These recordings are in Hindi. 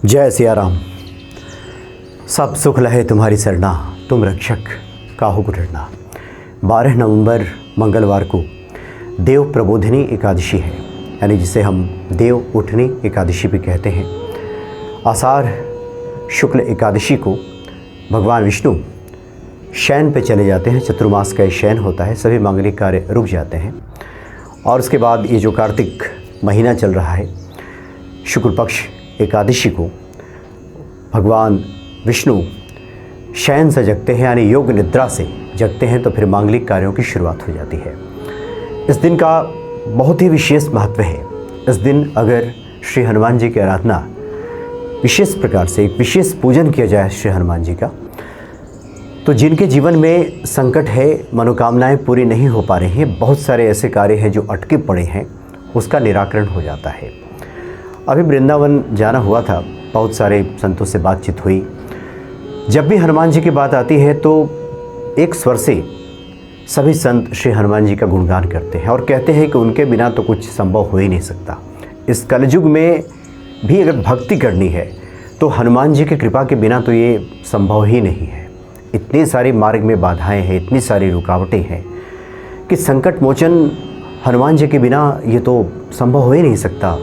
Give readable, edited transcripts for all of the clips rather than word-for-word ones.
जय सिया राम। सब सुख लहे तुम्हारी सरना, तुम रक्षक काहू को डरना। 12 नवंबर मंगलवार को देव प्रबोधिनी एकादशी है, यानी जिसे हम देव उठनी एकादशी भी कहते हैं। आषाढ़ शुक्ल एकादशी को भगवान विष्णु शयन पे चले जाते हैं। चतुर्मास का शयन होता है, सभी मांगलिक कार्य रुक जाते हैं। और उसके बाद ये जो कार्तिक महीना चल रहा है, शुक्ल पक्ष एकादशी को भगवान विष्णु शयन से जगते हैं, यानी योग निद्रा से जगते हैं, तो फिर मांगलिक कार्यों की शुरुआत हो जाती है। इस दिन का बहुत ही विशेष महत्व है। इस दिन अगर श्री हनुमान जी की आराधना विशेष प्रकार से, एक विशेष पूजन किया जाए श्री हनुमान जी का, तो जिनके जीवन में संकट है, मनोकामनाएं पूरी नहीं हो पा रही हैं, बहुत सारे ऐसे कार्य हैं जो अटके पड़े हैं, उसका निराकरण हो जाता है। अभी वृंदावन जाना हुआ था, बहुत सारे संतों से बातचीत हुई। जब भी हनुमान जी की बात आती है तो एक स्वर से सभी संत श्री हनुमान जी का गुणगान करते हैं और कहते हैं कि उनके बिना तो कुछ संभव हो ही नहीं सकता। इस कलयुग में भी अगर भक्ति करनी है तो हनुमान जी की कृपा के बिना तो ये संभव ही नहीं है। इतनी सारी मार्ग में बाधाएं हैं, इतनी सारी रुकावटें हैं कि संकट मोचन हनुमान जी के बिना ये तो संभव हो ही नहीं सकता,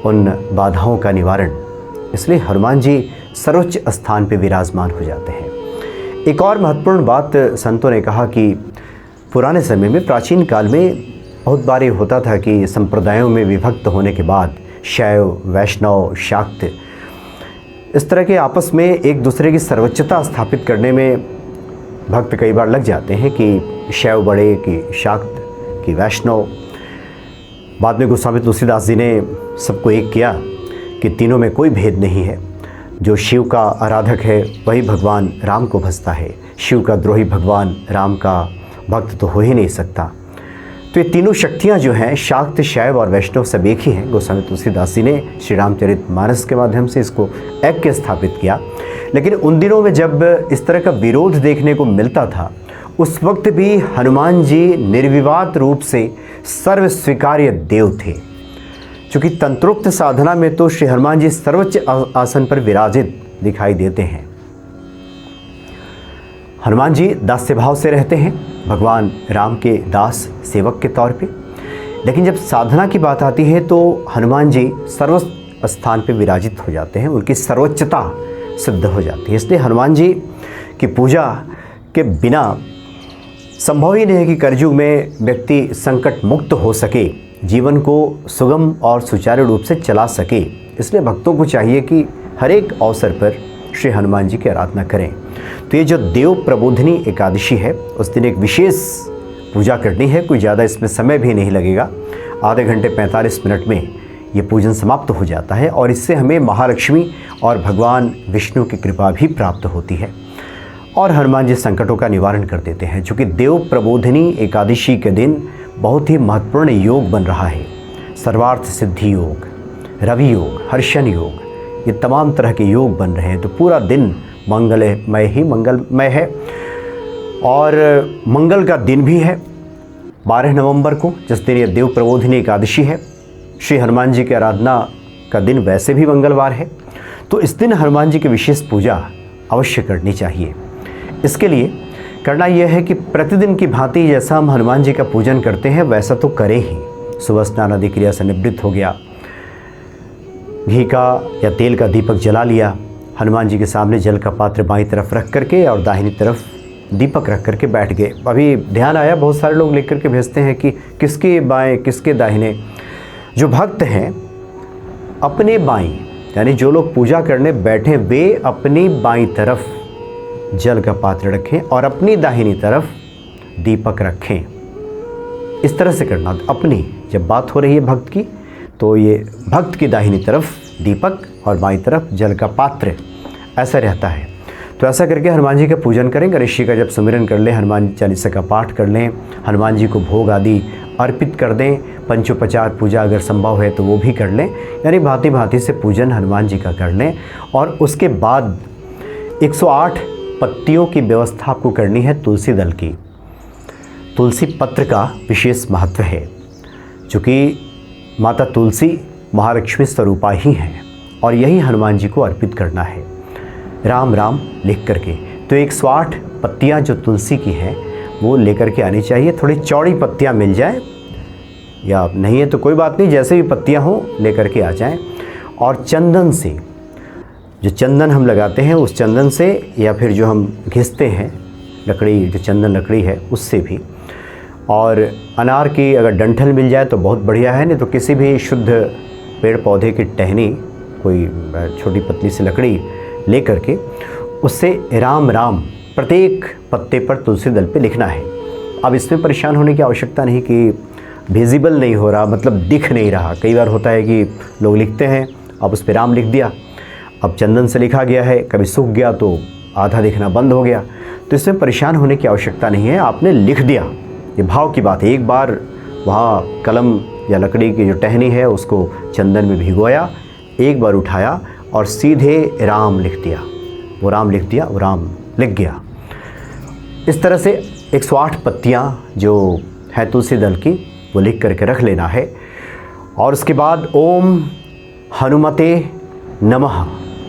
उन बाधाओं का निवारण। इसलिए हनुमान जी सर्वोच्च स्थान पर विराजमान हो जाते हैं। एक और महत्वपूर्ण बात संतों ने कहा कि पुराने समय में, प्राचीन काल में बहुत बार ये होता था कि संप्रदायों में विभक्त होने के बाद शैव, वैष्णव, शाक्त, इस तरह के आपस में एक दूसरे की सर्वोच्चता स्थापित करने में भक्त कई बार लग जाते हैं कि शैव बड़े, कि शाक्त, कि वैष्णव। बाद में गोस्वामी तुलसीदास जी ने सबको एक किया कि तीनों में कोई भेद नहीं है। जो शिव का आराधक है वही भगवान राम को भजता है, शिव का द्रोही भगवान राम का भक्त तो हो ही नहीं सकता। तो ये तीनों शक्तियाँ जो हैं, शाक्त, शैव और वैष्णव, सब एक ही हैं। गोस्वामी तुलसीदास जी ने श्री रामचरितमानस के माध्यम से इसको ऐक्य स्थापित किया। लेकिन उन दिनों में जब इस तरह का विरोध देखने को मिलता था, उस वक्त भी हनुमान जी निर्विवाद रूप से सर्व स्वीकार्य देव थे। चूँकि तंत्रोक्त साधना में तो श्री हनुमान जी सर्वोच्च आसन पर विराजित दिखाई देते हैं। हनुमान जी दास्य भाव से रहते हैं, भगवान राम के दास सेवक के तौर पे। लेकिन जब साधना की बात आती है तो हनुमान जी सर्वोच्च स्थान पे विराजित हो जाते हैं, उनकी सर्वोच्चता सिद्ध हो जाती है। इसलिए हनुमान जी की पूजा के बिना संभव ही नहीं है कि कलयुग में व्यक्ति संकट मुक्त हो सके, जीवन को सुगम और सुचारू रूप से चला सके। इसलिए भक्तों को चाहिए कि हर एक अवसर पर श्री हनुमान जी की आराधना करें। तो ये जो देव प्रबोधिनी एकादशी है, उस दिन एक विशेष पूजा करनी है। कोई ज़्यादा इसमें समय भी नहीं लगेगा, आधे घंटे 45 मिनट में ये पूजन समाप्त हो जाता है। और इससे हमें महालक्ष्मी और भगवान विष्णु की कृपा भी प्राप्त होती है और हनुमान जी संकटों का निवारण कर देते हैं। चूँकि देव प्रबोधिनी एकादशी के दिन बहुत ही महत्वपूर्ण योग बन रहा है। सर्वार्थ सिद्धि योग, रवि योग, हर्षण योग, ये तमाम तरह के योग बन रहे हैं। तो पूरा दिन मंगलमय है। और मंगल का दिन भी है 12 नवंबर को, जिस दिन ये देव प्रबोधिनी एकादशी है। श्री हनुमान जी की आराधना का दिन वैसे भी मंगलवार है, तो इस दिन हनुमान जी की विशेष पूजा अवश्य करनी चाहिए। इसके लिए करना यह है कि प्रतिदिन की भांति जैसा हम हनुमान जी का पूजन करते हैं वैसा तो करें ही। सुबह स्नान आदि क्रिया से निवृत्त हो गया, घी का या तेल का दीपक जला लिया, हनुमान जी के सामने जल का पात्र बाईं तरफ रख करके और दाहिनी तरफ दीपक रख करके बैठ गए। अभी ध्यान आया, बहुत सारे लोग लिख करके भेजते हैं कि किसके बाएं किसके दाहिने। जो भक्त हैं अपने बाईं, यानी जो लोग पूजा करने बैठे वे अपनी बाईं तरफ जल का पात्र रखें और अपनी दाहिनी तरफ दीपक रखें। इस तरह से करना। अपनी जब बात हो रही है भक्त की, तो ये भक्त की दाहिनी तरफ दीपक और बाईं तरफ जल का पात्र, ऐसा रहता है। तो ऐसा करके हनुमान जी का पूजन करें। गणेश जी का जब सुमिरन कर लें, हनुमान चालीसा का पाठ कर लें, हनुमान जी को भोग आदि अर्पित कर दें। पंचोपचार पूजा अगर संभव है तो वो भी कर लें, यानी भांति भांति से पूजन हनुमान जी का कर लें। और उसके बाद 108 पत्तियों की व्यवस्था आपको करनी है तुलसी दल की। तुलसी पत्र का विशेष महत्व है, चूँकि माता तुलसी महालक्ष्मी स्वरूपा ही हैं और यही हनुमान जी को अर्पित करना है, राम राम लिख करके। तो 108 पत्तियाँ जो तुलसी की हैं वो लेकर के आनी चाहिए। थोड़ी चौड़ी पत्तियाँ मिल जाए या नहीं है तो कोई बात नहीं, जैसे भी पत्तियाँ हों लेकर के आ जाएं। और चंदन से, जो चंदन हम लगाते हैं उस चंदन से, या फिर जो हम घिसते हैं लकड़ी, जो चंदन लकड़ी है उससे भी। और अनार की अगर डंठल मिल जाए तो बहुत बढ़िया है, नहीं तो किसी भी शुद्ध पेड़ पौधे की टहनी, कोई छोटी पतली सी लकड़ी ले करके उससे राम राम प्रत्येक पत्ते पर तुलसी दल पे लिखना है। अब इसमें परेशान होने की आवश्यकता नहीं कि विजिबल नहीं हो रहा, मतलब दिख नहीं रहा। कई बार होता है कि लोग लिखते हैं, अब उस पर राम लिख दिया, अब चंदन से लिखा गया है, कभी सूख गया तो आधा दिखना बंद हो गया। तो इसमें परेशान होने की आवश्यकता नहीं है, आपने लिख दिया, ये भाव की बात है। एक बार वहाँ कलम या लकड़ी की जो टहनी है उसको चंदन में भिगोया, एक बार उठाया और सीधे राम लिख दिया, वो राम लिख दिया, वो राम लिख गया। इस तरह से 108 पत्तियाँ जो है तुलसी दल की वो लिख करके रख लेना है। और उसके बाद ओम हनुमते नमः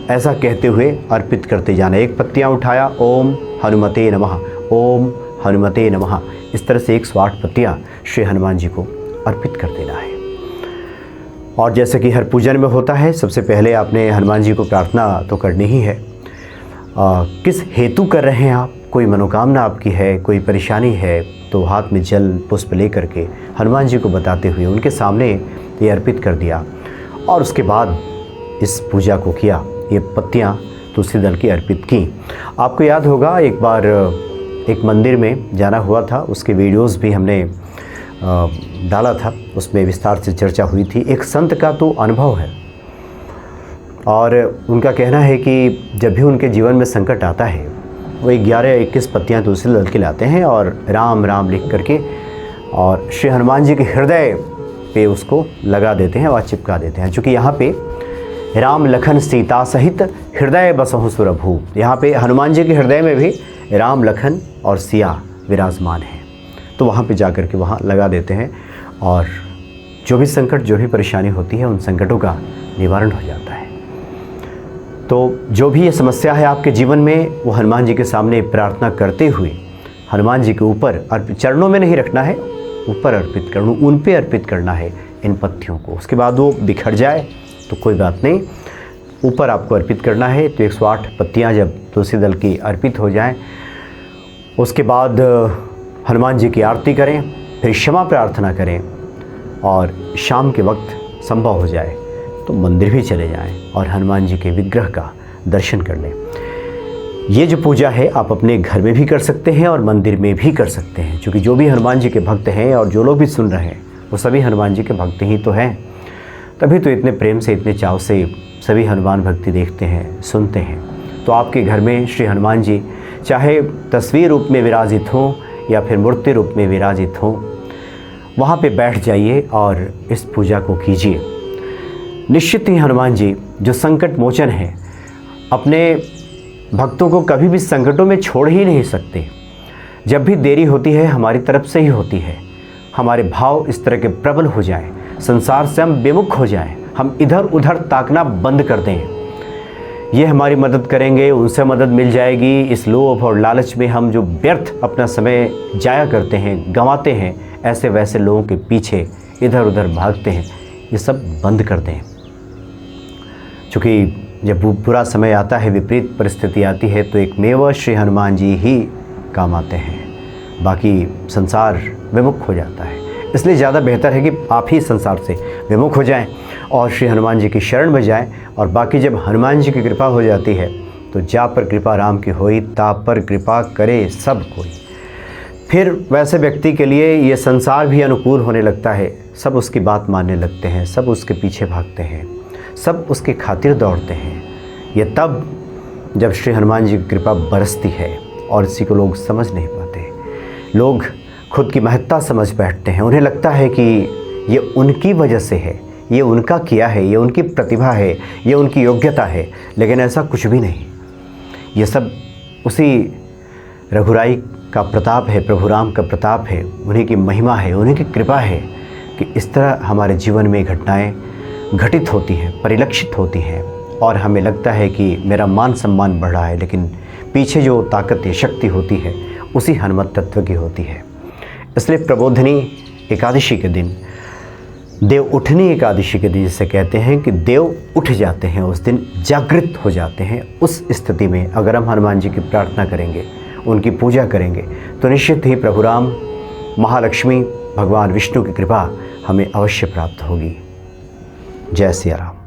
ऐसा कहते हुए अर्पित करते जाना। एक पत्तियाँ उठाया, ओम हनुमते नमः, ओम हनुमते नमः, इस तरह से 108 पत्तियाँ श्री हनुमान जी को अर्पित कर देना है। और जैसे कि हर पूजन में होता है, सबसे पहले आपने हनुमान जी को प्रार्थना तो करनी ही है। किस हेतु कर रहे हैं आप, कोई मनोकामना आपकी है, कोई परेशानी है, तो हाथ में जल पुष्प ले करके हनुमान जी को बताते हुए उनके सामने ये अर्पित कर दिया। और उसके बाद इस पूजा को किया, ये पत्तियाँ तुलसी दल की अर्पित की। आपको याद होगा एक बार एक मंदिर में जाना हुआ था, उसके वीडियोस भी हमने डाला था, उसमें विस्तार से चर्चा हुई थी। एक संत का तो अनुभव है और उनका कहना है कि जब भी उनके जीवन में संकट आता है वो 11-21 पत्तियाँ तुलसी दल के लाते हैं और राम राम लिख करके और श्री हनुमान जी के हृदय पे उसको लगा देते हैं और चिपका देते हैं। चूँकि यहाँ पे राम लखन सीता सहित हृदय बसहु सुरभु, यहाँ पे हनुमान जी के हृदय में भी राम लखन और सिया विराजमान है, तो वहाँ पे जा कर के वहाँ लगा देते हैं और जो भी संकट, जो भी परेशानी होती है, उन संकटों का निवारण हो जाता है। तो जो भी ये समस्या है आपके जीवन में, वो हनुमान जी के सामने प्रार्थना करते हुए हनुमान जी के ऊपर चरणों में नहीं रखना है, ऊपर अर्पित करना, उन पे अर्पित करना है इन पत्तियों को। उसके बाद वो बिखर जाए तो कोई बात नहीं, ऊपर आपको अर्पित करना है। तो 108 पत्तियाँ जब तुलसी दल की अर्पित हो जाएं, उसके बाद हनुमान जी की आरती करें, फिर क्षमा प्रार्थना करें और शाम के वक्त संभव हो जाए तो मंदिर भी चले जाएं और हनुमान जी के विग्रह का दर्शन कर लें। ये जो पूजा है आप अपने घर में भी कर सकते हैं और मंदिर में भी कर सकते हैं, क्योंकि जो भी हनुमान जी के भक्त हैं और जो लोग भी सुन रहे हैं वो सभी हनुमान जी के भक्त ही तो हैं। तभी तो इतने प्रेम से, इतने चाव से सभी हनुमान भक्ति देखते हैं, सुनते हैं। तो आपके घर में श्री हनुमान जी चाहे तस्वीर रूप में विराजित हों या फिर मूर्ति रूप में विराजित हों, वहाँ पे बैठ जाइए और इस पूजा को कीजिए। निश्चित ही हनुमान जी जो संकट मोचन है, अपने भक्तों को कभी भी संकटों में छोड़ ही नहीं सकते। जब भी देरी होती है हमारी तरफ से ही होती है, हमारे भाव इस तरह के प्रबल हो जाएं, संसार से हम विमुख हो जाएं, हम इधर उधर ताकना बंद कर दें, ये हमारी मदद करेंगे, उनसे मदद मिल जाएगी। इस लोभ और लालच में हम जो व्यर्थ अपना समय जाया करते हैं, गंवाते हैं, ऐसे वैसे लोगों के पीछे इधर उधर भागते हैं, ये सब बंद कर दें। क्योंकि जब बुरा समय आता है, विपरीत परिस्थिति आती है, तो एक मेवा श्री हनुमान जी ही काम आते हैं, बाकी संसार विमुख हो जाता है। इसलिए ज़्यादा बेहतर है कि आप ही संसार से विमुख हो जाएं और श्री हनुमान जी की शरण में जाएं। और बाकी जब हनुमान जी की कृपा हो जाती है तो जा पर कृपा राम की होई, ता पर कृपा करे सब कोई। फिर वैसे व्यक्ति के लिए ये संसार भी अनुकूल होने लगता है, सब उसकी बात मानने लगते हैं, सब उसके पीछे भागते हैं, सब उसके खातिर दौड़ते हैं। ये तब जब श्री हनुमान जी की कृपा बरसती है और इसी को लोग समझ नहीं पाते। लोग खुद की महत्ता समझ बैठते हैं, उन्हें लगता है कि ये उनकी वजह से है, ये उनका किया है, ये उनकी प्रतिभा है, ये उनकी योग्यता है। लेकिन ऐसा कुछ भी नहीं, ये सब उसी रघुराई का प्रताप है, प्रभु राम का प्रताप है, उन्हीं की महिमा है, उन्हीं की कृपा है कि इस तरह हमारे जीवन में घटनाएं घटित होती हैं, परिलक्षित होती हैं। और हमें लगता है कि मेरा मान सम्मान बढ़ रहा है, लेकिन पीछे जो ताकत या शक्ति होती है उसी हनुमत तत्व की होती है। इसलिए प्रबोधिनी एकादशी के दिन, देव उठनी एकादशी के दिन जिसे कहते हैं कि देव उठ जाते हैं, उस दिन जागृत हो जाते हैं, उस स्थिति में अगर हम हनुमान जी की प्रार्थना करेंगे, उनकी पूजा करेंगे, तो निश्चित ही प्रभु राम, महालक्ष्मी, भगवान विष्णु की कृपा हमें अवश्य प्राप्त होगी। जय सिया राम।